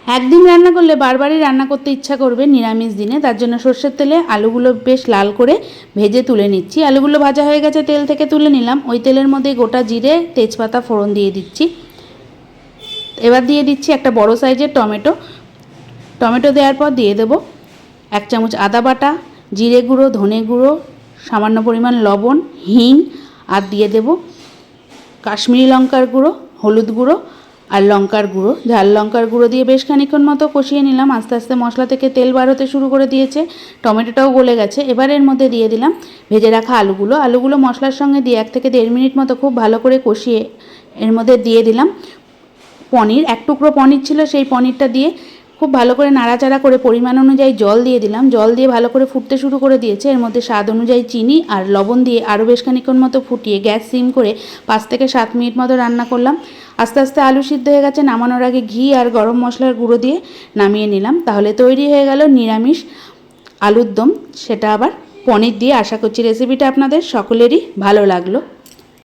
একদিন রান্না করলে বারবারই রান্না করতে ইচ্ছা করবে নিরামিষ দিনে। তার জন্য সর্ষের তেলে আলুগুলো বেশ লাল করে ভেজে তুলে নিচ্ছি। আলুগুলো ভাজা হয়ে গেছে, তেল থেকে তুলে নিলাম। ওই তেলের মধ্যে গোটা জিরে, তেজপাতা ফোড়ন দিয়ে দিচ্ছি। এবার দিয়ে দিচ্ছি একটা বড় সাইজের টমেটো। টমেটো দেওয়ার পর দিয়ে দেব 1 চামচ আদা বাটা, জিরে গুঁড়ো, ধনে গুঁড়ো, সামান্য পরিমাণ লবণ, হিং, আর দিয়ে দেব কাশ্মীরি লঙ্কার গুঁড়ো, হলুদ গুঁড়ো আর লঙ্কার গুঁড়ো। ঝাল লঙ্কার গুঁড়ো দিয়ে বেশ খানিকক্ষণ মতো কষিয়ে নিলাম। আস্তে আস্তে মশলা থেকে তেল বার হতে শুরু করে দিয়েছে, টমেটোটাও গলে গেছে। এবার এর মধ্যে দিয়ে দিলাম ভেজে রাখা আলুগুলো মশলার সঙ্গে দিয়ে 1 থেকে 1.5 মিনিট মতো খুব ভালো করে কষিয়ে এর মধ্যে দিয়ে দিলাম পনির। 1 টুকরো পনির ছিল, সেই পনিরটা দিয়ে খুব ভালো করে নাড়াচাড়া করে পরিমাণ অনুযায়ী জল দিয়ে দিলাম। জল দিয়ে ভালো করে ফুটতে শুরু করে দিয়েছে। এর মধ্যে স্বাদ অনুযায়ী চিনি আর লবণ দিয়ে আরও বেশ খানিকক্ষণ মতো ফুটিয়ে গ্যাস সিম করে 5 থেকে 7 মিনিট মতো রান্না করলাম। আস্তে আস্তে আলু সিদ্ধ হয়ে গেছে। নামানোর আগে ঘি আর গরম মশলার গুঁড়ো দিয়ে নামিয়ে নিলাম। তাহলে তৈরি হয়ে গেল নিরামিষ আলুর দম, সেটা আবার পনির দিয়ে। আশা করছি রেসিপিটা আপনাদের সকলেরই ভালো লাগলো।